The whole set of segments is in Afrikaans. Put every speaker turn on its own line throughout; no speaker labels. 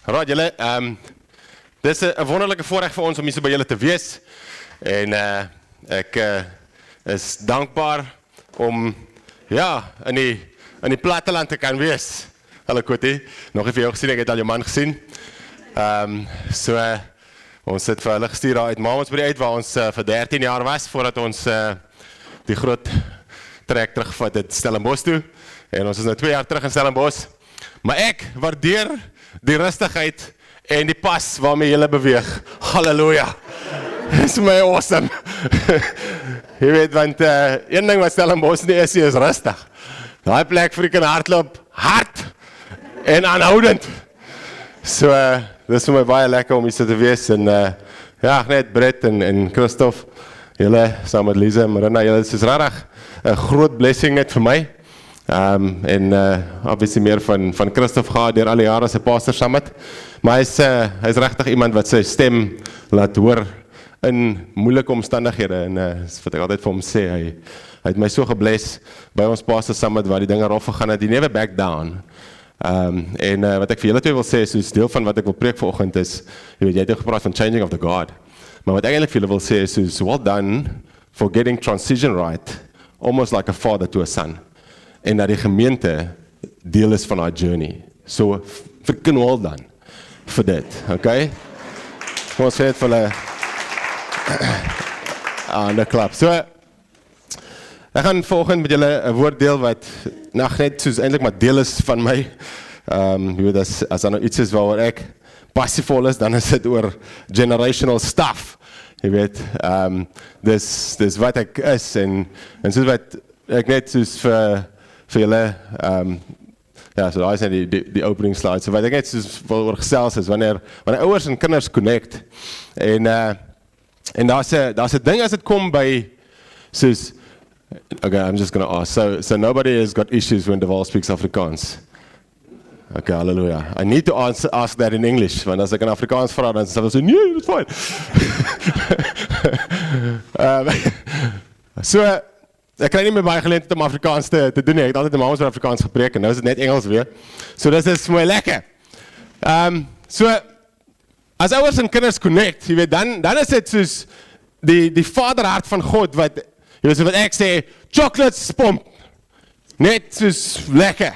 Right, julle, dis 'n wonderlike voorreg vir ons om hier so by julle te wees. En ek is dankbaar om in die platteland te kan wees. Hallo Kotie, nog nie vir jou gesien, ek het al jou man gesien. Ons het vir hulle gestuur uit Mamasbury uit waar ons vir 13 jaar was voordat ons die groot trek teruggevat het Stellenbosch toe. En ons is nou 2 jaar terug in Stellenbosch. Maar ek waardeer die rustigheid en die pas waarmee julle beweeg. Halleluja. Dis my awesome. Jy weet, want een ding wat Stellenbosch nie is rustig. Daai plek vir die hardloop, hard en aanhoudend. Dis vir my baie lekker om hier so te wees. En net Brett en Christoph, julle saam met Lisa en Marina, julle is regtig 'n groot blessing net vir my. Obviously meer van Christoph gehad deur al die jare as 'n pastor saam met. Maar hy's regtig iemand wat sy stem laat hoor in moeilike omstandighede. En wat ek altyd vir hom sê, hy het my so gebless by ons pastor saam met waar die dinge rof gegaan het, die never back down. Wat ek vir julle twee wil sê, soos deel van wat ek wil preek vanoggend is, jy het gepraat van changing of the guard. Maar wat ek eintlik vir julle wil sê is, soos well done for getting transition right, almost like a father to a son. En dat die gemeente deel is van our journey. So, freaking well done vir dit, okay? Kom ons sê het vir hulle aan die klap. So, ek gaan vanoggend met julle 'n woord deel wat net soos eintlik maar deel is van my. Jy weet, as daar nou iets is waaroor ek passievol is, dan is dit oor generational stuff. Jy weet, dis wat ek is en soos wat ek net soos vir julle, so daar is net die opening slide, so wat ek net soos wil oor gesels is, wanneer ouers en kinders connect, en daar's 'n ding as dit kom by, soos, okay, I'm just gonna ask, so nobody has got issues when Deval speaks Afrikaans? Okay, hallelujah. I need to ask that in English, want as ek in Afrikaans vra, dan sal hulle sê, nee, that's fine. Ek kry nie meer baie geleentheid om Afrikaans te doen nie. Ek het altyd in Mamasbury Afrikaans gepreek en nou is dit net Engels weer. So dis is vir my lekker. As ouers en kinders connect, jy weet, dan is dit soos die vaderhart van God wat, jy weet, so wat ek sê, chocolates pomp. Net soos lekker.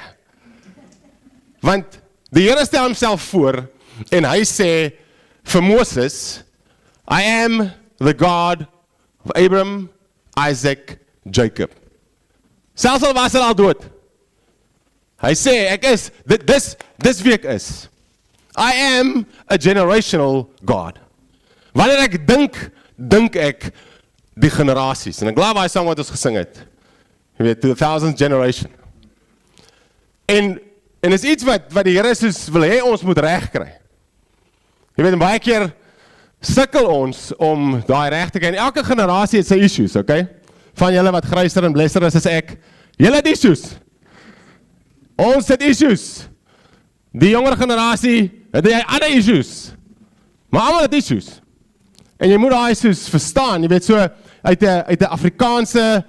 Want die Here stel homself voor en hy sê vir Moses, I am the God of Abraham, Isaac, Jacob. Selfs al was hy al dood. Hy sê, ek is, dis wie ek is. I am a generational God. Wanneer ek dink ek die generasies. En ek glo baie sang wat ons gesing het. Jy weet, to the thousandth generation. En is iets wat die Here soos wil hê ons moet reg kry. Jy weet, baie keer sukkel ons om daai reg te kry. En elke generasie het sy issues, okay? Van julle wat gryser en blesser is as ek, julle het issues. Ons het issues. Die jonger generasie het jy ander issues. Maar almal het issues. En jy moet daai issues verstaan. Jy weet, so uit 'n Afrikaanse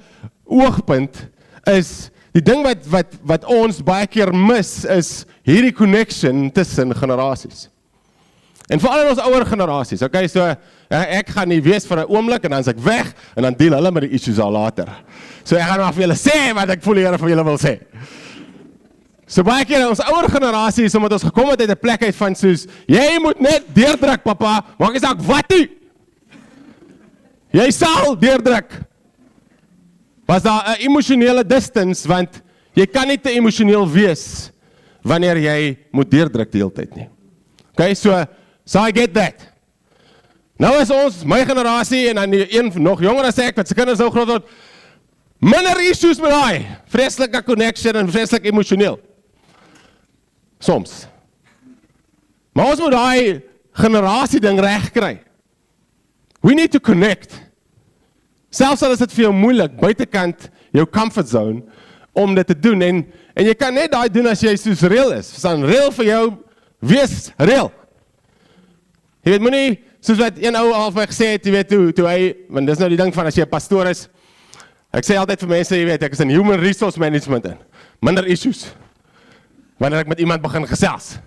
oogpunt is die ding wat ons baie keer mis is hierdie connection tussen generasies. En veral in ons ouer generasies, okay, so ek gaan nie wees vir 'n oomblik en dan is ek weg en dan deel hulle met die issues al later. So ek gaan maar vir julle sê wat ek voel die Here vir julle wil sê. So baie keer ons ouer generasies, omdat ons gekom het uit 'n plek uit van soos, jy moet net deurdruk papa, maak nie saak wat nie. Jy sal deurdruk. Was daar 'n emosionele distance, want jy kan nie te emosioneel wees wanneer jy moet deurdruk die hele tyd nie. Okay, so I get that. Nou is ons, my generasie, en dan een nog jonger as ek, wat sy kinders nou groot word, minder issues met daai, vreeslike connection en vreeslik emosioneel. Soms. Maar ons moet daai generasie ding reg kry. We need to connect. Selfs al is dit vir jou moeilik, buitekant jou comfort zone, om dit te doen, en jy kan net daai doen as jy soos real is. Verstaan, real vir jou, wees real. Jy weet, moenie, soos wat een ou al vir my gesê het, jy weet, toe hy, want dis nou die ding van as jy 'n pastoor is, ek sê altyd vir mense, jy weet, ek is in human resource management in, minder issues, wanneer ek met iemand begin gesels.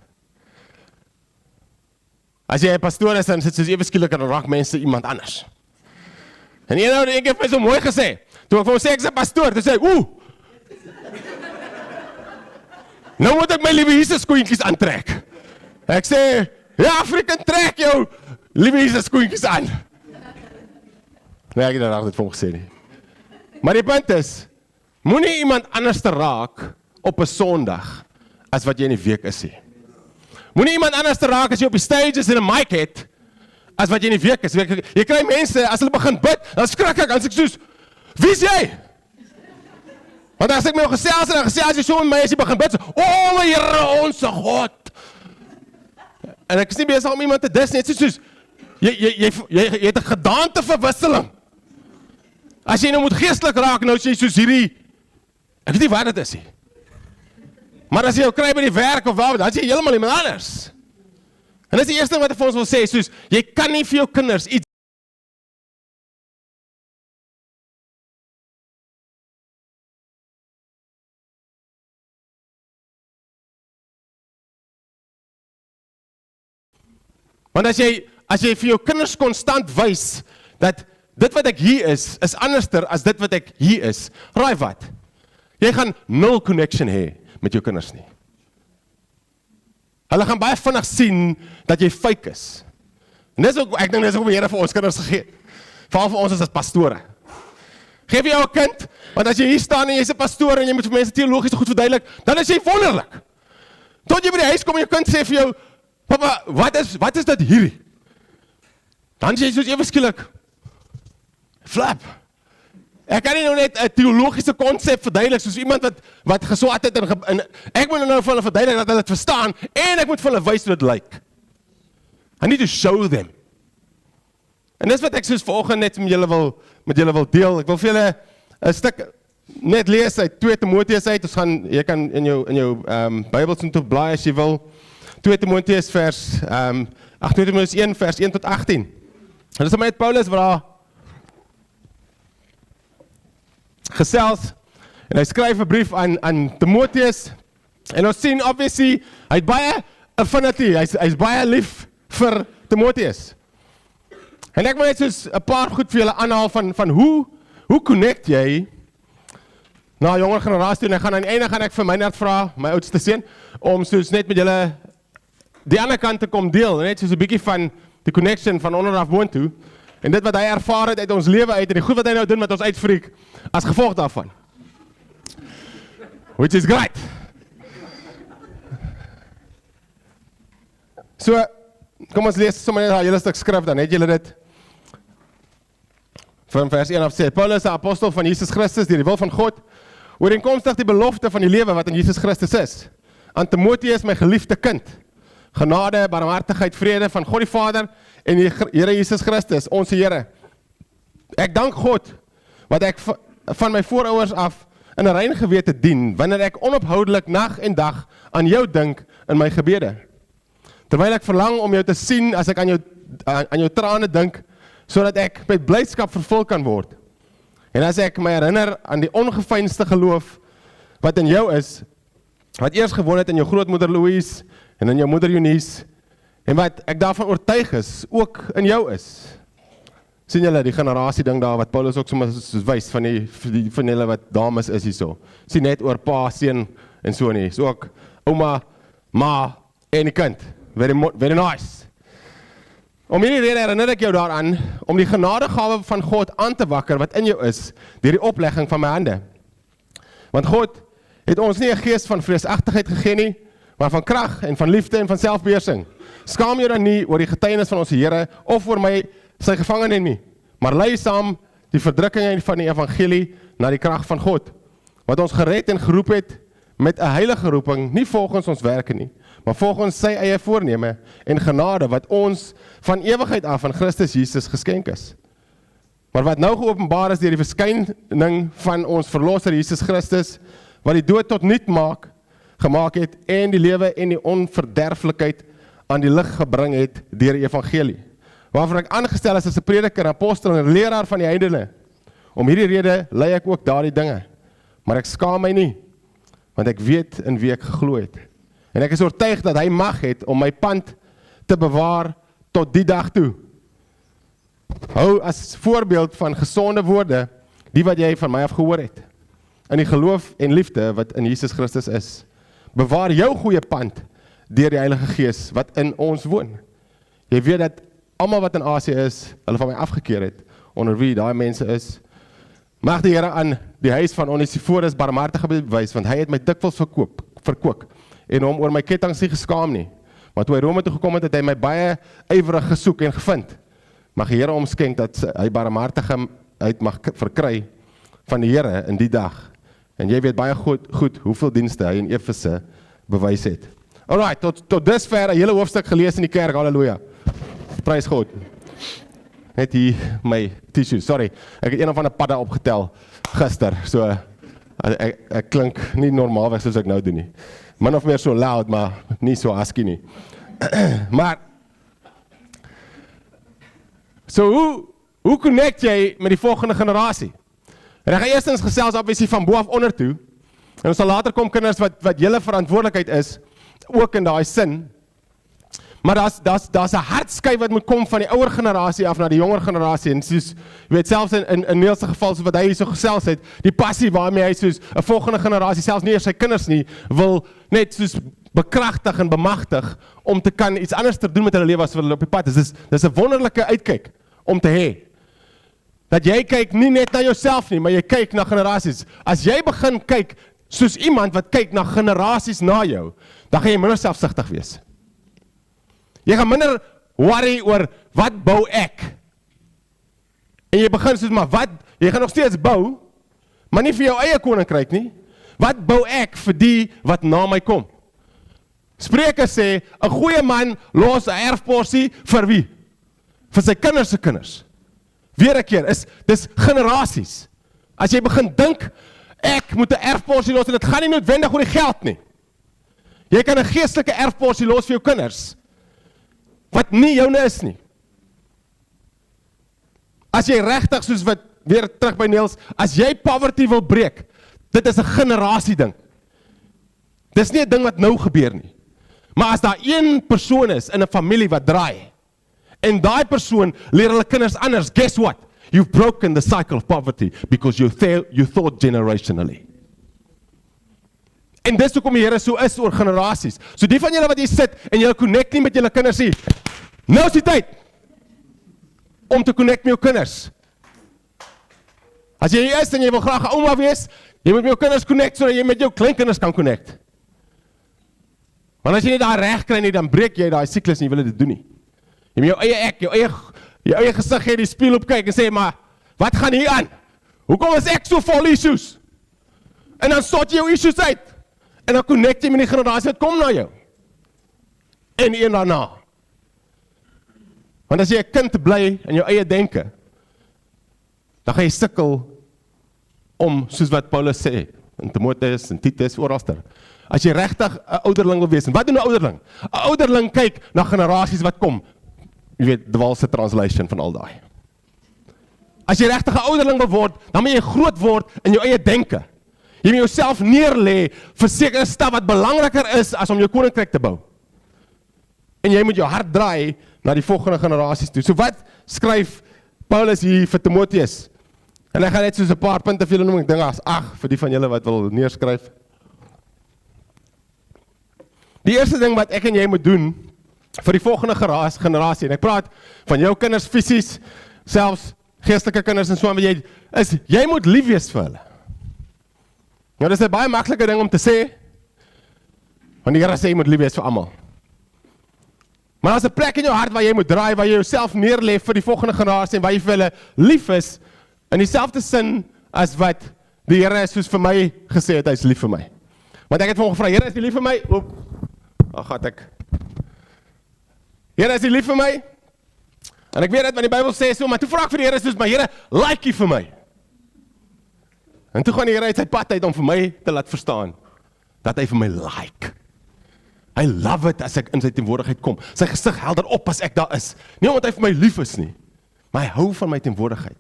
As jy 'n pastoor is, dan sit soos ewe skielik en raak mense iemand anders. En een keer het my so mooi gesê, toe ek vir hom sê ek is 'n pastoor, toe sê hy, nou moet ek my liewe Jesus skoentjies aantrek. Ek sê, ja, Afrikaan, trek jou liewe Jesus skoentjies aan. Nee, ek het dit dit vir hom gesê nie. Maar die punt is, moenie iemand anders te raak op 'n Sondag as wat jy in die week is nie. Moenie iemand anders te raak as jy op die stage is en 'n mic het as wat jy in die week is. Jy kry mense, as hulle begin bid, dan skrik ek, dan sê ek soos, wie is jy? Want as ek my gesels en dan gesels jy so met my as jy begin bid, o my Here, ons God. En ek is nie besig om iemand te dis nie, het soos, jy het 'n gedaanteverwisseling. As jy nou moet geestelik raak, nou sê jy soos hierdie, ek weet nie wat dit is nie. Maar as jy jou kry by die werk of waar, dan is jy heeltemal iemand anders. En dis die eerste ding wat ek vir ons wil sê, soos, jy kan nie vir jou kinders iets want as jy vir jou kinders konstant wys, dat dit wat ek hier is anderster as dit wat ek hier is, raai wat? Jy gaan 0 connection hê met jou kinders nie. Hulle gaan baie vinnig sien dat jy fake is. En dis ook, ek dink dis ook die Here vir ons kinders gegee. Veral vir ons as pastore. Geef jy jou 'n kind, want as jy hier staan en jy's 'n pastoor en jy moet vir mense teologies goed verduidelik, dan is jy wonderlik. Tot jy by die huis kom en jou kind sê vir jou, papa, wat is dit hierdie? Dan sê jy soos ewe skielik, flap. Ek kan nie nou net 'n teologiese konsep verduidelik, soos iemand wat geswat het, en ek moet nou vir hulle verduidelik dat hulle dit verstaan, en ek moet vir hulle wys hoe dit lyk. I need to show them. En dis wat ek soos vanoggend net met julle wil deel. Ek wil vir julle 'n stuk net lees uit 2 Timoteus uit. Jy kan in jou Bybels moet op blaai as jy wil. 2 Timoteus 2 Timoteus 1 vers 1 tot 18. En dis met Paulus wat daar gesels, en hy skryf 'n brief aan Timoteus, en ons sien, obviously, hy het baie affinity, hy's baie lief vir Timoteus. En ek wil net soos 'n paar goed vir julle aanhaal van hoe connect jy na jonger generasie, en ek gaan aan die einde gaan ek vir Meinhard vra, my oudste seun, om soos net met julle die ander kant te kom deel, net soos 'n bietjie van die connection van onderaf boontoe, en dit wat hy ervaar het uit ons lewe uit, en die goed wat hy nou doen met ons uitfreak, as gevolg daarvan. Which is great. So, kom ons lees sommer net 'n hele stuk skrif, dan het julle dit. Van vers 1 af sê, Paulus, 'n apostel van Jesus Christus, deur die wil van God, ooreenkomstig die belofte van die lewe wat in Jesus Christus is. Aan Timoteus, my geliefde kind, genade, barmhartigheid, vrede van God die Vader en die Here Jesus Christus, ons Here. Ek dank God wat ek van my voorouers af in 'n rein gewete dien, wanneer ek onophoudelik nag en dag aan jou dink in my gebede. Terwyl ek verlang om jou te sien as ek aan jou trane dink, sodat ek met blydskap vervul kan word. En as ek my herinner aan die ongeveinsde geloof wat in jou is, wat eers gewoon het in jou grootmoeder Louise en in jou moeder Eunice, en wat ek daarvan oortuig is, ook in jou is. Sien julle die generasie ding daar, wat Paulus ook soms wys, van julle wat dames is hierso. Sien net oor pa, seun en so nie. So ook ouma, ma en die kind. Very nice. Om hierdie rede herinner ek jou daaraan, om die genadegawe van God aan te wakker wat in jou is, deur die oplegging van my hande. Want God het ons nie 'n gees van vreesagtigheid gegee nie, maar van krag en van liefde en van selfbeheersing. Skaam jou dan nie oor die getuienis van ons Here, of oor my sy gevangene nie, maar lei saam die verdrukking van die evangelie na die krag van God, wat ons gered en geroep het met 'n heilige roeping, nie volgens ons werke nie, maar volgens sy eie voorneme en genade wat ons van ewigheid af aan Christus Jesus geskenk is. Maar wat nou geopenbaar is deur die verskyning van ons verlosser Jesus Christus, wat die dood tot nut gemaak het en die lewe en die onverderflikheid aan die lig gebring het deur die evangelie, waarvan ek aangestel is as 'n prediker, apostel en leraar van die heidene. Om hierdie rede lei ek ook daardie dinge, maar ek skaam my nie, want ek weet in wie ek geglo het. En ek is oortuig dat hy mag het om my pand te bewaar tot die dag toe. Hou as voorbeeld van gesonde woorde, die wat jy van my af gehoor het, in die geloof en liefde wat in Jesus Christus is. Bewaar jou goeie pand, deur die Heilige Gees, wat in ons woon. Jy weet dat almal wat in Asië is, hulle van my afgekeer het, onder wie daai mense is. Mag die Here aan die huis van Onesiforus barmhartige bewys, want hy het my dikwels verkoop, en hom oor my kettinge nie geskaam nie. Maar toe hy Rome toe gekom het, het hy my baie ywerig gesoek en gevind. Mag die Here hom skenk dat hy barmhartigheid mag verkry van die Here in die dag. En jy weet baie goed hoeveel dienste hy in Efese bewys het. Alright, tot dusver 'n hele hoofstuk gelees in die kerk, halleluja. Prys God. Net hier my tissue, sorry. Ek het een of ander padda opgetel gister, so ek klink nie normaalweg soos ek nou doen nie. Min of meer so loud, maar nie so askie nie. Maar, so hoe connect jy met die volgende generasie? En ek gaan eerstens gesels obviously van bo af onder toe, en ons sal later kom kinders wat julle verantwoordelikheid is, ook in daai sin. Maar daar's 'n hartskyf wat moet kom van die ouer generasie af na die jonger generasie, en soos, jy weet, selfs in Neels se geval, soos wat hy hier so gesels het, die passie waarmee hy soos 'n volgende generasie, selfs nie eers sy kinders nie, wil net soos bekragtig en bemagtig, om te kan iets anders te doen met hulle lewe as wat hulle op die pad is. Dis 'n wonderlike uitkyk om te hê. Dat jy kyk nie net na jouself nie, maar jy kyk na generasies. As jy begin kyk soos iemand wat kyk na generasies na jou, dan gaan jy minder selfsugtig wees. Jy gaan minder worry oor wat bou ek. En jy begin soos, maar jy gaan nog steeds bou, maar nie vir jou eie koninkryk nie. Wat bou ek vir die wat na my kom? Spreuke sê, 'n goeie man los 'n erfporsie vir wie? Vir sy kinders se kinders. Weer 'n keer, dis generasies. As jy begin dink, ek moet 'n erfporsie los, en dit gaan nie noodwendig oor die geld nie. Jy kan 'n geestelike erfporsie los vir jou kinders, wat nie joune is nie. As jy regtig, soos wat, weer terug by Neels, as jy poverty wil breek, dit is 'n generasie ding. Dis nie 'n ding wat nou gebeur nie. Maar as daar een persoon is in 'n familie wat draai, en daai persoon leer hulle kinders anders, guess what? You've broken the cycle of poverty, because you thought generationally. En dis hoekom die Here so is oor generasies. So die van julle wat hier sit, en julle connect nie met julle kinders nie, nou is die tyd om te connect met jou kinders. As jy hier is en jy wil graag 'n ouma wees, jy moet met jou kinders connect, sodat jy met jou kleinkinders kan connect. Want as jy nie daar reg kry nie, dan breek jy daai siklus en jy wil dit doen nie. Jy moet jou eie ek, jou eie gesig hê, die spieël op kyk en sê, maar, wat gaan hier aan? Hoekom is ek so vol issues? En dan sort jy jou issues uit. En dan connect jy met die generasie wat kom na jou. En een daarna. Want as jy 'n kind bly in jou eie denke, dan gaan jy sukkel om, soos wat Paulus sê, in Timotheus en Titus, oralster. As jy regtig 'n ouderling wil wees, en wat doen 'n ouderling? 'n Ouderling kyk na generasies wat kom. Jy weet, die Walse translation van al daai. As jy regtig 'n ouderling wil word, dan moet jy groot word in jou eie denke. Jy moet jouself neerlê vir sekere stap wat belangriker is as om jou koninkryk te bou. En jy moet jou hart draai na die volgende generasies toe. So wat skryf Paulus hier vir Timotheus? En ek gaan net soos 'n paar punte vir julle noem, ek dink as 8 vir die van julle wat wil neerskryf. Die eerste ding wat ek en jy moet doen vir die volgende generasie, en ek praat van jou kinders fisies, selfs geestelike kinders en so, jy moet lief wees vir hulle. Nou, dis 'n baie maklike ding om te sê, want die Here sê jy moet lief wees vir almal. Maar as 'n plek in jou hart waar jy moet draai, waar jy jouself neerlê vir die volgende generasie, en waar jy vir hulle lief is, in dieselfde sin as wat die Here soos vir my gesê het, hy is lief vir my. Want ek het vir hom gevra, Here, is jy lief vir my? Here, is jy lief vir my? En ek weet dit, want die Bybel sê so, maar toe vra ek vir die Here soos, maar Here, like jy vir my? En toe gaan die Here uit sy pad uit om vir my te laat verstaan, dat hy vir my like. I love it as ek in sy teenwoordigheid kom. Sy gesig helder op as ek daar is. Nie omdat hy vir my lief is nie, maar hy hou van my teenwoordigheid.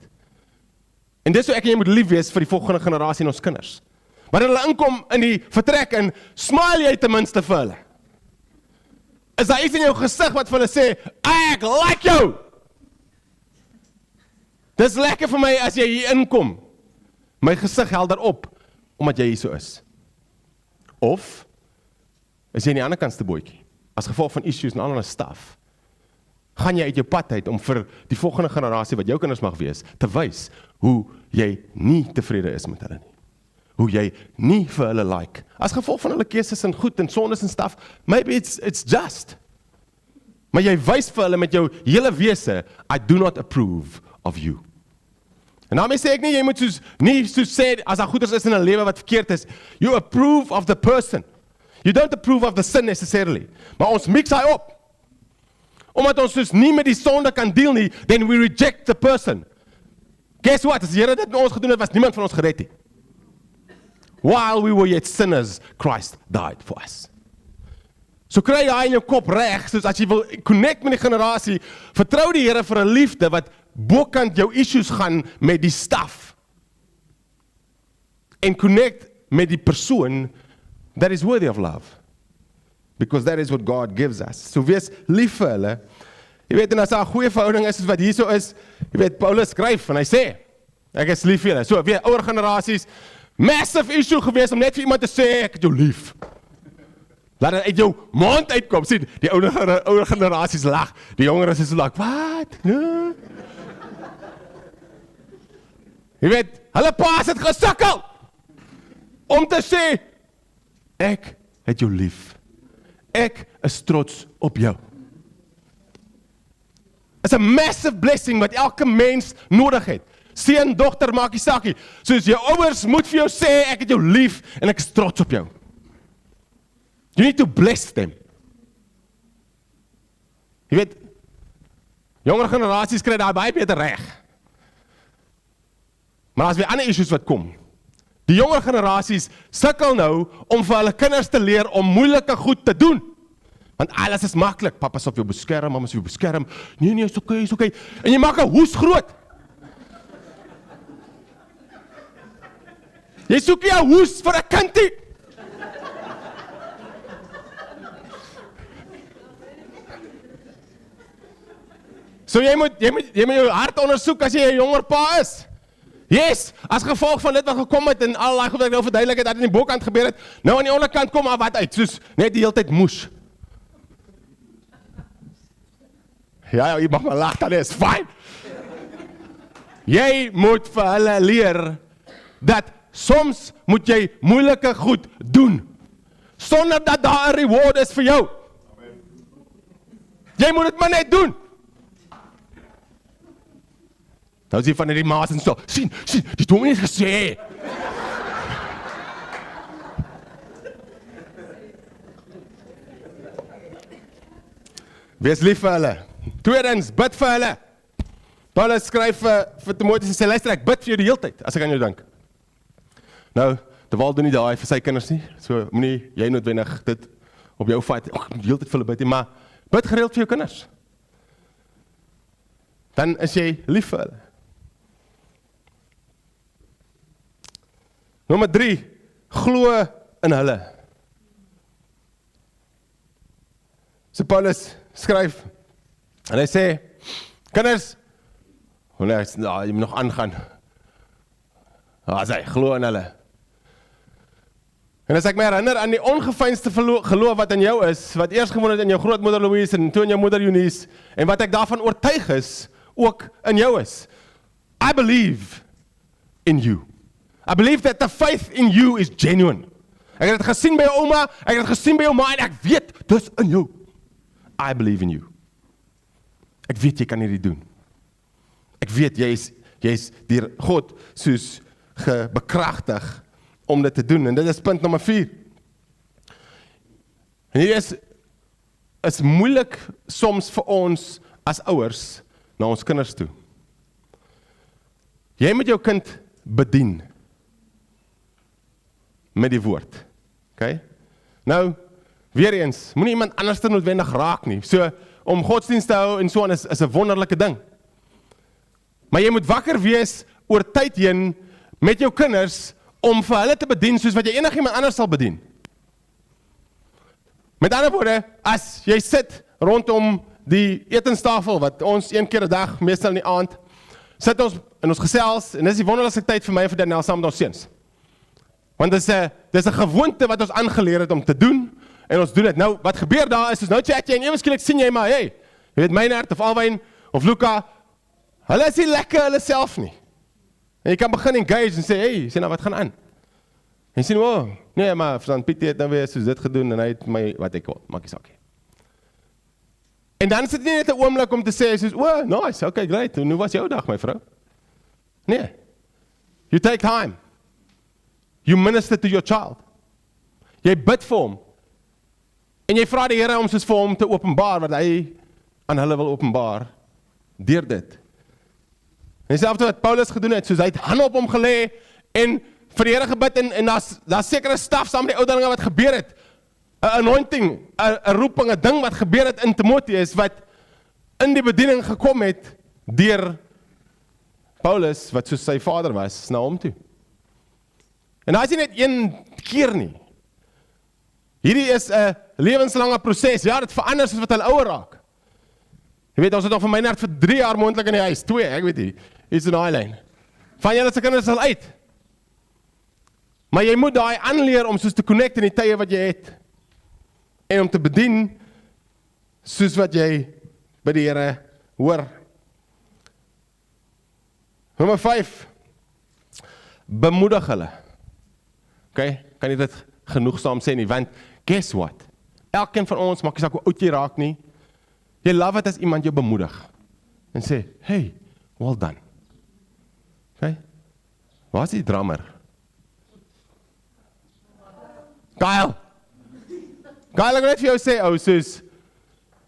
En dis hoe ek en jy moet lief wees vir die volgende generasie en ons kinders. Wanneer hulle inkom in die vertrek, en smile jy ten minste vir hulle. is daar iets in jou gesig wat vir hulle sê, ek like jou. Dis lekker vir my as jy hier inkom. My gesig helder op, omdat jy hier so is. Of, is jy aan die ander kantste bootjie, as gevolg van issues en ander stuff, gaan jy uit jou pad uit om vir die volgende generasie, wat jou kinders mag wees, te wys hoe jy nie tevrede is met hulle nie. Hoe jy nie vir hulle like. As gevolg van hulle keuses en goed en sondes en stuff, maybe it's just. Maar jy wys vir hulle met jou hele wese, I do not approve of you. En daarmee sê ek nie, jy moet nie soos sê, as daar goeders is in 'n lewe wat verkeerd is, you approve of the person. You don't approve of the sin necessarily. Maar ons mix hy op. Omdat ons dus nie met die sonde kan deel nie, then we reject the person. Guess what? As die Here dit met ons gedoen het, was niemand van ons gered nie. While we were yet sinners, Christ died for us. So kry jy in jou kop reg, soos as jy wil connect met die generasie, vertrou die Here vir 'n liefde wat bokant jou issues gaan met die stuff. En connect met die persoon that is worthy of love. Because that is what God gives us. So wees lief vir hulle. Jy weet, en as daar 'n goeie verhouding is, soos wat hier so is, jy weet, Paulus skryf, en hy sê, ek is lief vir julle. So, weer, ouer generasies, massive issue gewees, om net vir iemand te sê, ek het jou lief. Laat dit uit jou mond uitkom. Sien, die ouer generasies lag, die jonger is so like, wat? No. Jy weet, hulle paas het gesukkel, om te sê, ek het jou lief. Ek is trots op jou. It's a massive blessing wat elke mens nodig het. Seun, dogter, maak nie saak nie. Soos jou ouers moet vir jou sê, ek het jou lief en ek is trots op jou. You need to bless them. Jy weet, jonger generasies kry daar baie beter reg. Maar as weer ander issues wat kom, die jonger generasies sukkel nou om vir hulle kinders te leer om moeilike goed te doen. Want alles is maklik. Papa sal jou beskerm, mama sal jou beskerm. Nee, is okay. En jy maak 'n hoes groot. Jy soek nie 'n hoes vir 'n kindie. So jy moet jou hart ondersoek as jy 'n jonger pa is. Yes, as gevolg van dit wat gekom het en al daai goed wat ek nou verduidelik het, dat in die bokkant gebeur het, nou aan die onderkant kom maar wat uit, soos net die hele tyd moes. Ja, jy mag maar lag, dan is fyn. Jy moet vir hulle leer dat soms moet jy moeilike goed doen, sonder dat daar 'n reward is vir jou. Jy moet dit maar net doen. Nou sien van die maas en so, sien, die dominee het gesê. Wees lief vir hulle. Tweedens, bid vir hulle. Paulus skryf vir Timoteus en sê, luister, ek bid vir jou die hele tyd, as ek aan jou dink. Nou, terwyl doen nie daai vir sy kinders nie, so moenie jy noodwendig dit op jou vat, die hele tyd vir hulle bid nie, maar bid gereeld vir jou kinders. Dan is jy lief vir hulle. Nommer 3, glo in hulle. So Paulus skryf, en hy sê, kinders, jy moet nog aangaan. As hy, glo in hulle. En as ek my herinner aan die ongeveinsde geloof wat in jou is, wat eers gewoon het in jou grootmoeder Louise en toe in jou moeder Eunice, en wat ek daarvan oortuig is, ook in jou is. I believe in you. I believe that the faith in you is genuine. Ek het dit gesien by jou ouma, ek het dit gesien by jou ma, en ek weet, dis in jou. I believe in you. Ek weet, jy kan hierdie doen. Ek weet, jy is deur God soos bekragtig om dit te doen, en dit is punt nommer 4. En hier is moeilik soms vir ons as ouers na ons kinders toe. Jy moet jou kind bedien met die woord. Okay? Nou, weer eens, moenie iemand anders te noodwendig raak nie. So, om godsdienst te hou en so aan is 'n wonderlike ding. Maar jy moet wakker wees oor tyd heen met jou kinders om vir hulle te bedien soos wat jy enigiemand anders sal bedien. Met ander woorde, as jy sit rondom die etenstafel, wat ons 1 keer 'n dag, meestal in die aand, sit ons in ons gesels, en dis die wonderlikste tyd vir my en vir Daniel saam met ons seuns. Want dis 'n gewoonte wat ons aangeleer het om te doen, en ons doen dit. Nou, wat gebeur daar is nou chat jy, en ewe skielik sien jy maar, hey, jy weet Meinhard of Alwyn of Luca, hulle is nie lekker hulle self nie. En jy kan begin engage en sê, hey, sê nou wat gaan aan? En sê, oh, nee, maar Frans Pieter het nou weer soos dit gedoen, en hy het my, wat ek wil, maak nie saak. En dan sit jy net 'n oomblik om te sê, soos, oh, nice, okay, great, hoe was jou dag, my vrou? Nee. You take time. You minister to your child. Jy bid vir hom. En jy vra die Here om soos vir hom te openbaar, wat hy aan hulle wil openbaar, deur dit. En selfs wat Paulus gedoen het, soos hy het hande op hom gelê, en vir die Here gebid, en daar's sekere staf saam met die ouderlinge wat gebeur het, 'n anointing, 'n roeping, 'n ding wat gebeur het in Timoteus, wat in die bediening gekom het, deur Paulus, wat soos sy vader was, na hom toe. En hy is nie net 1 keer nie. Hierdie is 'n lewenslange proses, ja, dit verander soos wat hulle ouer raak. Jy weet, ons het nog van Meinhard vir 3 jaar moontlik in die huis, 2, ek weet nie, iets in daai lyn. Van julle se kinders al uit. Maar jy moet daai aanleer om soos te connect in die tye wat jy het, en om te bedien, soos wat jy by die Here hoor. Nommer 5, bemoedig hulle. Okay, kan jy dit genoegsaam sê nie, want guess what? Elkeen van ons, maak nie saak hoe oud jy raak nie, jy love it as iemand jou bemoedig, en sê, hey, well done. Okay, waar is die drummer? Kyle, ek wil net vir jou sê, soos,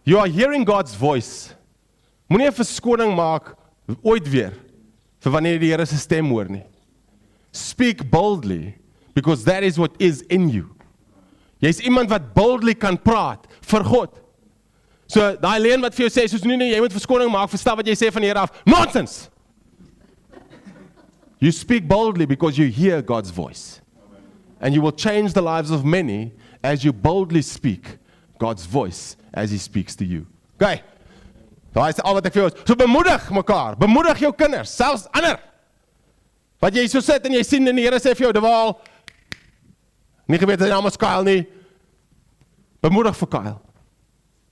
you are hearing God's voice, moenie 'n verskoning maak, ooit weer, vir wanneer jy die Here se stem hoor nie. Speak boldly, because that is what is in you. Jy is iemand wat boldly kan praat, vir God. So, daai leen wat vir jou sê, soos nie, jy moet verskoning maak, verstaan wat jy sê van die Here af, nonsense! You speak boldly, because you hear God's voice. And you will change the lives of many, as you boldly speak God's voice, as He speaks to you. Okay, daai is al wat ek vir jou is. So bemoedig mekaar, bemoedig jou kinders, selfs ander. Wat jy so sit en jy sien en die Here sê vir jou, Dewaal, nie geweet sy naam is Kyle nie, bemoedig vir Kyle.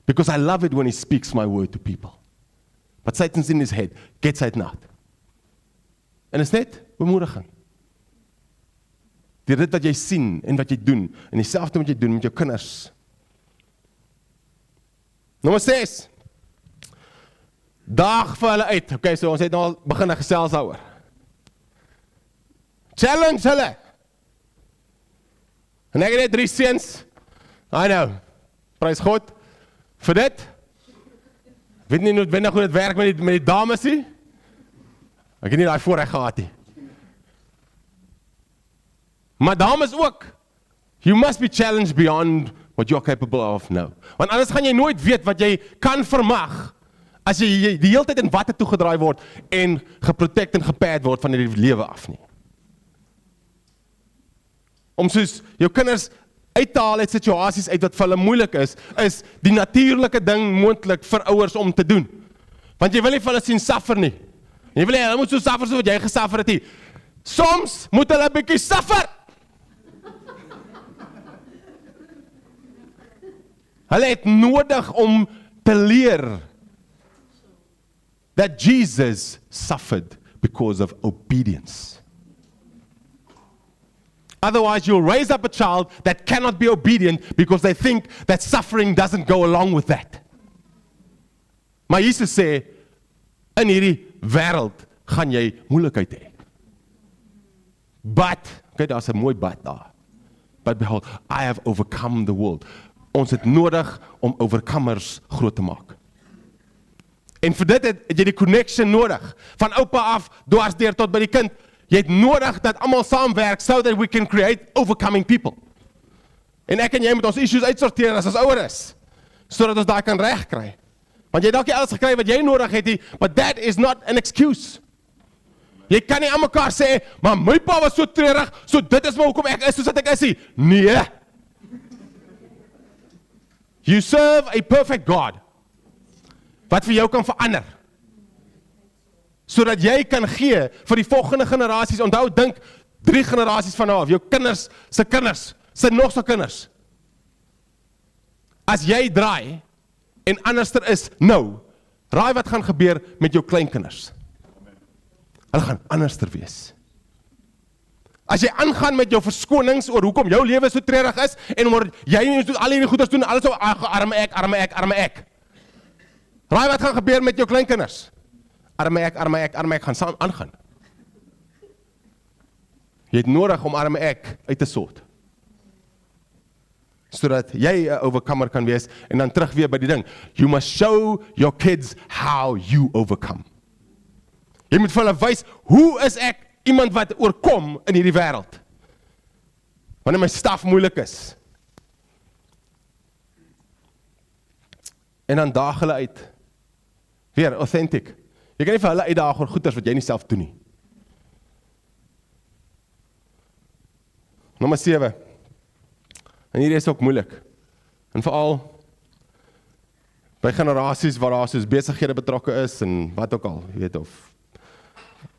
Because I love it when he speaks my word to people. But Satan's in his head, get Satan out. En is net bemoediging. Deur dit wat jy sien en wat jy doen, en dieselfde wat jy doen met jou kinders. Nommer 6, daag vir hulle uit. Okay, so ons het nou al begin gesels daaroor. Challenge hulle. En ek het net 3 seuns. I know. Prys God vir dit. Weet nie noodwendig hoe dit werk met die dames nie. Ek het nie daai voorreg gehad nie. Maar dames ook. You must be challenged beyond what you're capable of now. Want anders gaan jy nooit weet wat jy kan vermag as jy die hele tyd in watte toegedraai word en geprotect en gepad word van die lewe af nie. Om soos jou kinders uit te haal uit situasies uit wat vir hulle moeilik is die natuurlike ding moontlik vir ouers om te doen. Want jy wil nie vir hulle sien suffer nie. Jy wil nie, hulle moet so suffer so wat jy gesuffer het nie. Soms moet hulle 'n bietjie suffer. Hulle het nodig om te leer that Jesus suffered because of obedience. Otherwise, you'll raise up a child that cannot be obedient because they think that suffering doesn't go along with that. Maar Jesus sê, in hierdie wêreld gaan jy moeilikheid hê. But, okay, daar's 'n mooi but daar. But behold, I have overcome the world. Ons het nodig om oorkomers groot te maak. En vir dit het jy die connection nodig. Van oupa af, dwarsdeur tot by die kind. Jy het nodig dat almal saamwerk so that we can create overcoming people. En ek en jy moet ons issues uitsorteer as ons ouer is, sodat ons daai kan regkry. Want jy het dalk nie alles gekry wat jy nodig het nie, but that is not an excuse. Jy kan nie aan mekaar sê, maar my pa was so treurig, so dit is maar hoekom ek is soos wat ek is nie. Nee. You serve a perfect God, wat vir jou kan verander, sodat jy kan gee vir die volgende generasies. Onthou, dink 3 generasies van nou af, jou kinders, se nog so kinders. As jy draai, en anderster is nou, raai wat gaan gebeur met jou kleinkinders. Hulle gaan anderster wees. As jy aangaan met jou verskonings oor hoekom jou lewe so treurig is, en omdat jy nie al hierdie goeders doen, alles so arme ek. Raai wat gaan gebeur met jou kleinkinders? Arme ek gaan saam aangaan. Jy het nodig om arme ek uit te sort. Sodat jy 'n overcomer kan wees, en dan terug weer by die ding. You must show your kids how you overcome. Jy moet vir hulle wys, hoe is ek iemand wat oorkom in hierdie wêreld? Wanneer my staf moeilik is. En dan daag hulle uit. Weer, authentic. Jy kan nie vir hulle uitdaag oor goeders wat jy nie self doen nie. Nommer 7. En hierdie is ook moeilik. En veral by generasies waar daar soos besighede betrokke is en wat ook al, jy weet, of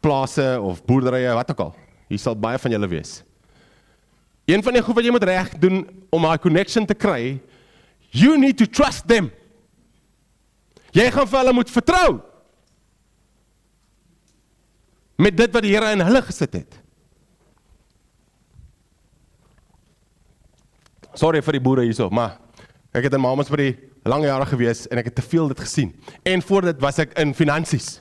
plase of boerderye, wat ook al. Hier sal baie van julle wees. Een van die goed wat jy moet reg doen om daai connection te kry, you need to trust them. Jy gaan vir hulle moet vertrou. Met dit wat die Here in hulle gesit het. Sorry vir die boere hierso, maar ek het in Mamas by die lang jare gewees en ek het te veel dit gesien. En voor dit was ek in finansies.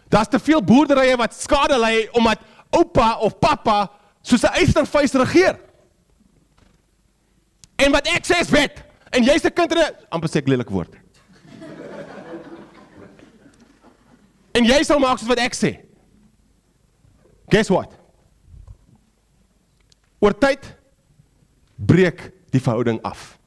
Daar's te veel boerderye wat skade ly omdat oupa of papa soos 'n eystervuis regeer. En wat ek sê is wet. En jy's 'n kind in 'n amper sê ek lelike woord. En jy sal maak soos wat ek sê. Guess what? Oor tyd breek die verhouding af.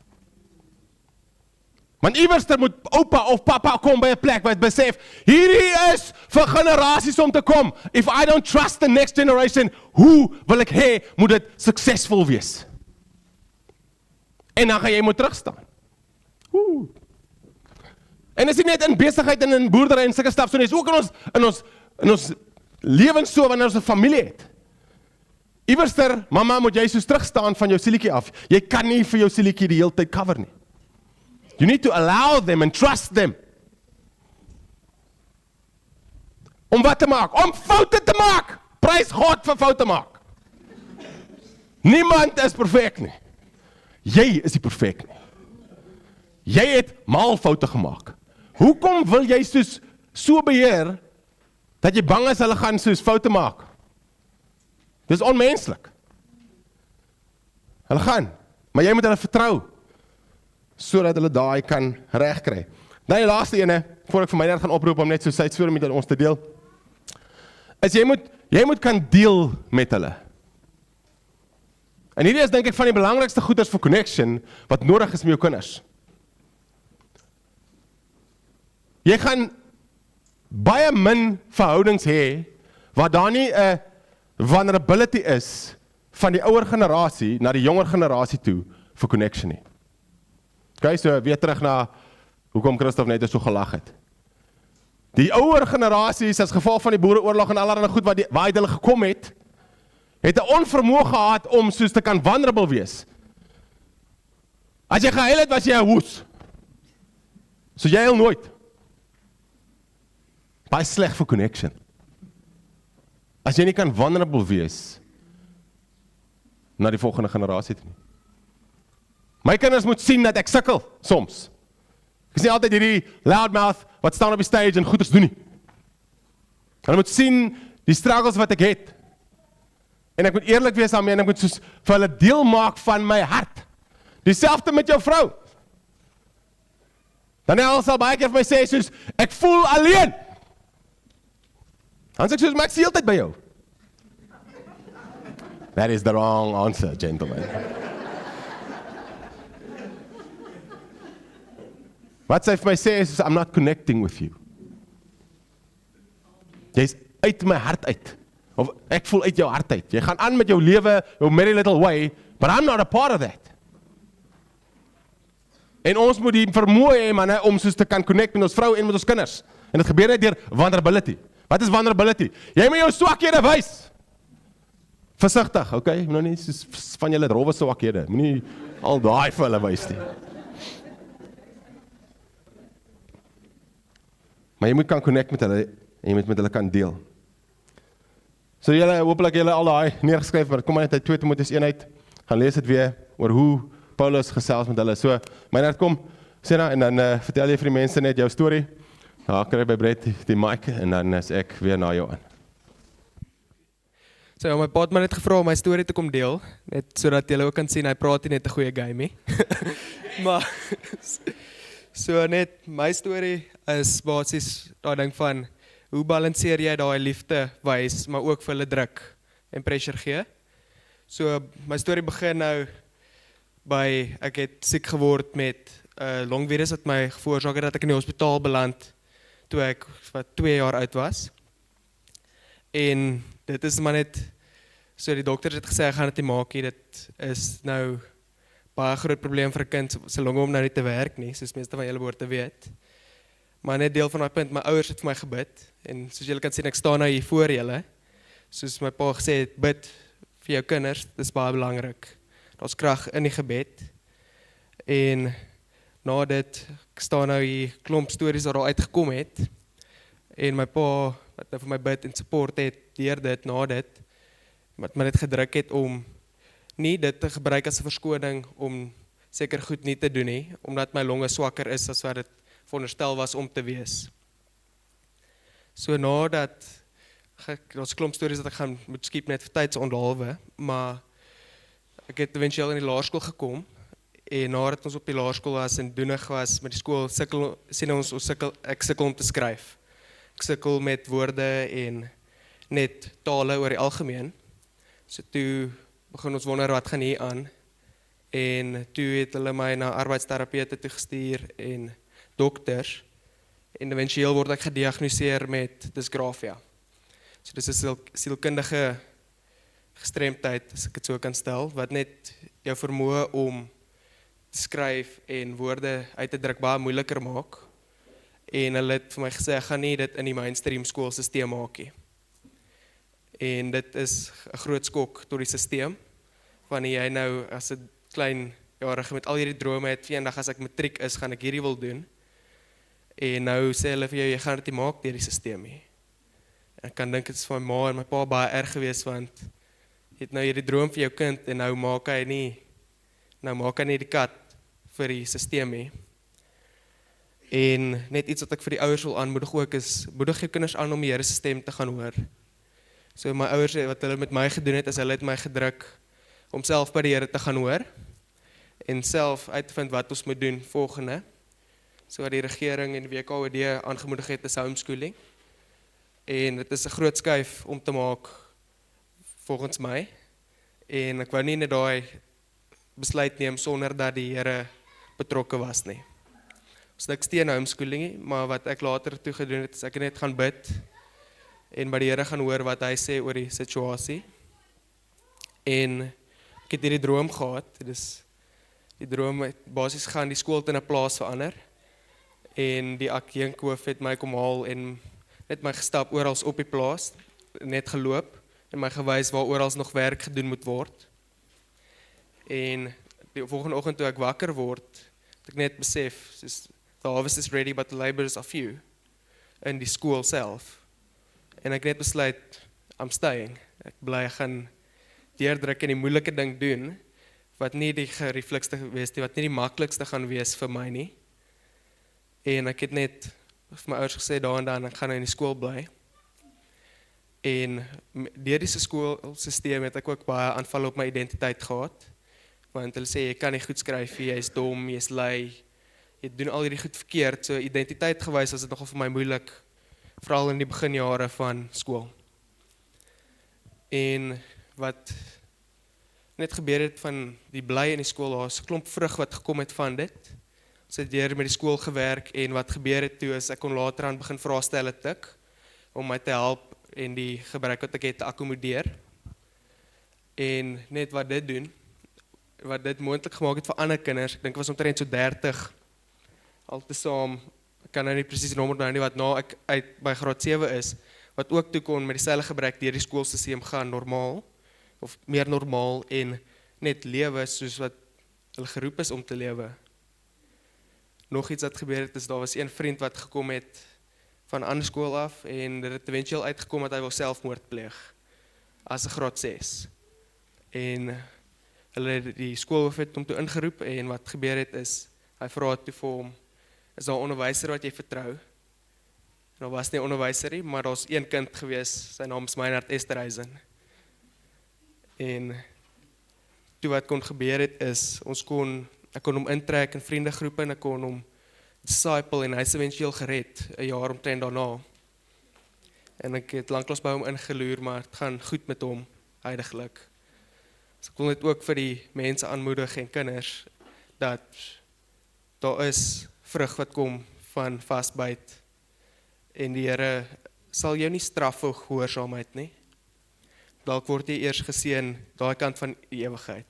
Want iewers moet oupa of papa kom by 'n plek wat besef, hierdie is vir generasies om te kom. If I don't trust the next generation, hoe wil ek hê moet dit suksesvol wees? En dan gaan jy moet terugstaan. En is nie net in besigheid en in boerdery en sulke stap, so nie, is ook in ons lewens so wanneer ons 'n familie het. Iewerster, mamma, moet jy soos terugstaan van jou sielietjie af. Jy kan nie vir jou sielietjie die hele tyd cover nie. You need to allow them and trust them. Om wat te maak? Om foute te maak! Prys God vir foute maak. Niemand is perfek nie. Jy is nie perfek nie. Jy het maal foute gemaak. Hoekom wil jy so beheer, dat jy bang is hulle gaan soos foute maak? Dis onmenslik. Hulle gaan, maar jy moet hulle vertrou, sodat hulle daai kan regkry. Dan die laaste ene, voor ek vir my net gaan oproep om net so sy storie met ons te deel, is jy moet kan deel met hulle. En hierdie is dink ek van die belangrikste goeders vir connection, wat nodig is met jou kinders. Jy gaan baie min verhoudings hê, waar daar nie 'n vulnerability is van die ouer generasie na die jonger generasie toe vir connection nie. Okay, so weer terug na hoekom Christof net so gelag het. Die ouer generasies as gevolg van die boereoorlog en allerlei goed waar hulle gekom het 'n onvermoë gehad om soos te kan vulnerable wees. As jy gehuil het, was jy 'n woes. So jy huil nooit. Baie sleg vir connection. As jy nie kan vulnerable wees na die volgende generasie toe nie. My kinders moet sien dat ek sukkel soms. Ek is nie altyd hierdie loudmouth wat staan op die stage en goeders doen nie. Hulle moet sien die struggles wat ek het. En ek moet eerlik wees daarmee en ek moet soos vir hulle deel maak van my hart. Dieselfde met jou vrou. Dan sal baie keer vir my sê soos ek voel alleen. Dan sê ek soos, maar ek is die hele tyd by jou. That is the wrong answer, gentlemen. Wat sy vir my sê is, I'm not connecting with you. Jy is uit my hart uit. Of ek voel uit jou hart uit. Jy gaan aan met jou lewe, your merry little way, but I'm not a part of that. En ons moet die vermoë hê, manne, om soos te kan connect met ons vrou en met ons kinders. En dit gebeur net deur vulnerability. Wat is vulnerability? Jy moet jou swakhede wys. Versigtig, okay? Moet nou nie soos van julle rowwe swakhede. Moenie al daai vir hulle wys nie. Maar jy moet kan connect met hulle en jy moet met hulle kan deel. So julle, hopelik julle al daai neergeskryf, maar kom maar net uit 2 Timoteus 1 uit, gaan lees dit weer oor hoe Paulus gesels met hulle. So, Meinhard, kom, sê nou, en dan vertel jy vir die mense net jou storie. Daar kry by Brett die mic, en dan is ek weer na jou aan.
So ja, my pa het my net gevra om my storie te kom deel, net sodat julle ook kan sien, hy praat nie net 'n goeie game nie. Maar, so net, my storie is basies daai ding van, hoe balanseer jy daai liefde wys, maar ook vir hulle druk en pressure gee. So, my storie begin nou by, ek het siek geword met longvirus wat my veroorsaak het dat ek in die hospitaal beland, toe ek 2 jaar oud was. En dit is maar net, so die dokters het gesê, ek gaan dit nie maak nie, dit is nou baie groot probleem vir 'n kind, so lank om nou nie te werk nie, soos meeste van julle behoort te weet. Maar net deel van daai punt, my ouers het vir my gebid, en soos julle kan sien, ek staan nou hier voor julle, soos my pa gesê het, bid vir jou kinders, dit is baie belangrik. Daar's krag in die gebed, en na dit, ek staan nou hier, klomp stories wat daar uitgekom het, en my pa, wat nou vir my bid en support het, deur dit, na dit, wat my dit gedruk het om nie dit te gebruik as 'n verskoning om seker goed nie te doen nie, omdat my longe swakker is as wat dit veronderstel was om te wees. So nadat, daar's 'n klomp stories dat ek gaan moet skiep net vir tydsonderhalwe, maar ek het eventueel in die laerskool gekom, en nadat ons op die laerskool was en doenig was met die skool, ek sukkel om te skryf. Ek sukkel met woorde en net tale oor die algemeen. So toe begin ons wonder wat gaan hier aan, en toe het hulle my na arbeidsterapeute toe gestuur en dokters, en eventueel word ek gediagnoseer met dysgrafia. So dis 'n sielkundige gestremdheid, as ek dit so kan stel, wat net jou vermoë om te skryf en woorde uit te druk baie moeiliker maak, en hulle het vir my gesê, ek gaan nie dit in die mainstream skoolsisteem maak nie. En dit is 'n groot skok tot die sisteem, wanneer jy nou as 'n klein jarige met al hierdie drome het, eendag as ek matriek is, gaan ek hierdie wil doen, en nou sê hulle vir jou, jy gaan dit nie maak deur die sisteem nie. Ek kan dink, dit is vir my ma en my pa baie erg gewees, want jy het nou hierdie droom vir jou kind, en nou maak hy nie die kat vir die sisteem nie. En net iets wat ek vir die ouers wil aanmoedig ook is, moedig jou kinders aan om die Here se stem te gaan hoor. So my ouers, wat hulle met my gedoen het, is hulle het my gedruk om self by die Here te gaan hoor, en self uit te vind wat ons moet doen volgende. So wat die regering en die WKOD aangemoedig het, is homeschooling. En dit is 'n groot skuif om te maak, volgens my. En ek wou nie net daai besluit neem sonder dat die Here betrokke was nie. So ek steun homeschooling nie, maar wat ek later toe gedoen het, is ek net gaan bid en by die Here gaan hoor wat hy sê oor die situasie. En ek het hierdie droom gehad, die droom het basies gaan die skool in 'n plaas verander, en die akjeenkhoof het my kom haal en net my gestap oral op die plaas, net geloop, en my gewys waar oral nog werk gedoen moet word. En die volgende oggend toe ek wakker word, het ek net besef, the harvest is ready but the labourers are few, in die skool self. En ek net besluit, I'm staying. Ek bly gaan deurdruk en die moeilike ding doen, wat nie die gerieflikste wees nie, wat nie die maklikste gaan wees vir my nie. En ek het net vir my ouers gesê, daar en dan, ek gaan nou in die skool bly. En deur die skoolsisteem het ek ook baie aanval op my identiteit gehad, want hulle sê, jy kan nie goed skryf, jy is dom, jy is lui, jy doen al hierdie goed verkeerd, so identiteit gewys was dit nogal vir my moeilik, veral in die beginjare van skool. En wat net gebeur het van die bly in die skool, daar is 'n klomp vrug wat gekom het van dit. Ons het deur met die skool gewerk, en wat gebeur het toe is, ek kon later aan begin vraestelle tik, om my te help en die gebruik wat ek het te akkommodeer. En net wat dit doen, wat dit moontlik gemaak het vir ander kinders. Ek dink was omtrent so 30 altesaam. Ek kan nou nie presies die nommer nou nie wat na ek uit by graad 7 is, wat ook toe kon met dieselfde gebrek deur die skoolstelsel gaan normaal of meer normaal en net lewe soos wat hulle geroep is om te lewe. Nog iets wat gebeur het is daar was een vriend wat gekom het van 'n ander skool af en dit het eventueel uitgekom dat hy wou selfmoord pleeg as 'n graad 6. En hulle het die skoolhoof het hom toe ingeroep en wat gebeur het is hy vra toe vir hom, is daar 'n onderwyser wat jy vertrou? Daar was nie 'n onderwyser nie, maar daar's een kind gewees, sy naam is Meinhard Esterhuizen. En toe wat kon gebeur het is, ek kon hom intrek in vriendegroepe en ek kon hom disciple en hy is eventueel gered, 'n jaar omtrent daarna. En ek het lanklaas by hom ingeloer, maar het gaan goed met hom, heiliglik. So ek wil net ook vir die mense aanmoedig en kinders, dat daar is vrug wat kom van vasbyt, en die Here sal jou nie straf vir gehoorsaamheid nie. Dalk word jy eers geseën daai kant van die ewigheid.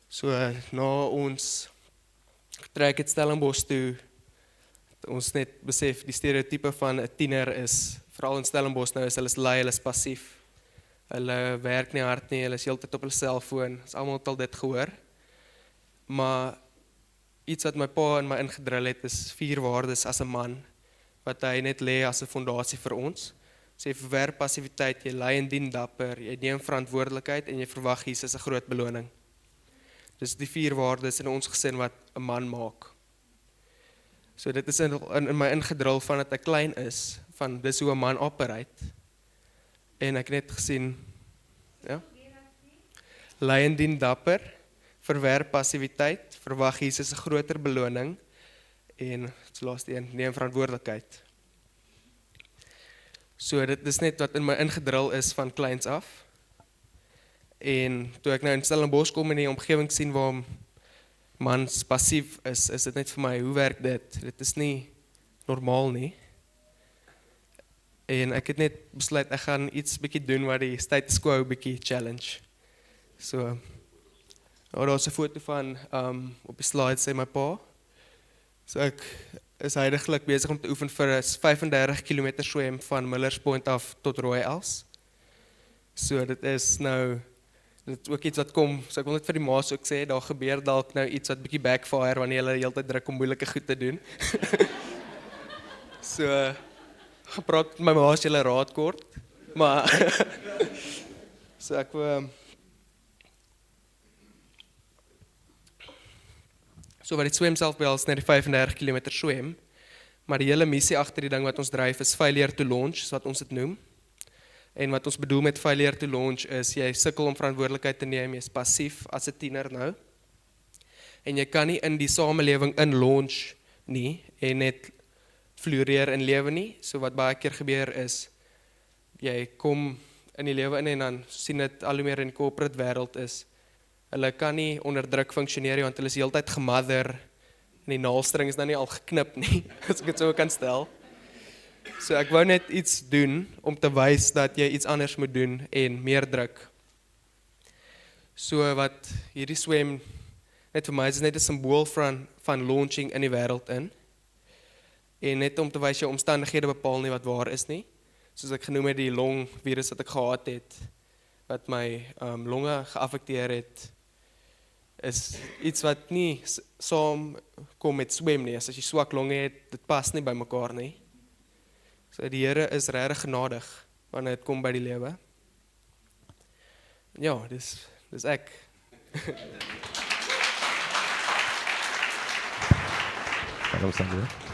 So na ons trek het Stellenbosch toe, ons net besef die stereotype van 'n tiener is, veral in Stellenbosch nou is hulle is lui, hulle is passief. Hulle werk nie hard nie, hulle is heeltyd op hulle selfoon. Ons almal het al dit gehoor. Maar iets wat my pa in my ingedrul het is 4 waardes as 'n man wat hy net lê as 'n fondasie vir ons. Sê verwerp passiwiteit, jy lei en dien dapper, jy neem verantwoordelikheid en jy verwag Jesus 'n groot beloning. Dis die 4 waardes in ons gesin wat 'n man maak. So dit is in my ingedrul van dat ek klein is, van dis hoe 'n man operate. En ek het net gesien, ja. Lei en dien dapper, verwerp passiwiteit, verwag Jesus 'n groter beloning en die laaste een, neem verantwoordelikheid. So dit is net wat in my ingedrul is van kleins af. En toe ek nou in Stellenbosch kom en die omgewing sien waar mans passief is dit net vir my, hoe werk dit? Dit is nie normaal nie. En ek het net besluit, ek gaan iets bietjie doen wat die status quo bietjie challenge. So, daar is 'n foto van, op die slide sê my pa. So ek is heiliglik besig om te oefen vir 'n 35 km swem van Millers Point af tot Rooiels. So dit is nou, dit is ook iets wat kom, so ek wil net vir die ma's ook sê, daar gebeur dalk nou iets wat bietjie backfire wanneer hulle heeltyd druk om moeilike goed te doen. So, gepraat met my ma as julle raad kort, maar so ek so wat die swem self behels net die 35 km swem, maar die hele missie agter die ding wat ons dryf is failure to launch, so wat ons dit noem. En wat ons bedoel met failure to launch is, jy sukkel om verantwoordelikheid te neem, jy is passief as 'n tiener nou. En jy kan nie in die samelewing in launch nie, en net floreer in lewe nie. So wat baie keer gebeur is, jy kom in die lewe in en dan sien dit al hoe meer in die corporate wêreld is, hulle kan nie onder druk funksioneer nie, want hulle is heeltyd gemother, en die naalstring is nou nie al geknip nie, as ek dit so kan stel. So ek wou net iets doen, om te wys dat jy iets anders moet doen, en meer druk. So wat hierdie swem, net vir my is net 'n simbool van launching in die wêreld in, en net om te wys jou omstandighede bepaal nie wat waar is nie, soos ek genoem het die longvirus wat ek gehad het, wat my longe geaffekteer het, is iets wat nie saam kom met swem nie. As jy swak longe het, dit pas nie by mekaar nie. So die Here is regtig genadig wanneer dit kom by die lewe. Ja, dis ek.
Waarom sê jy?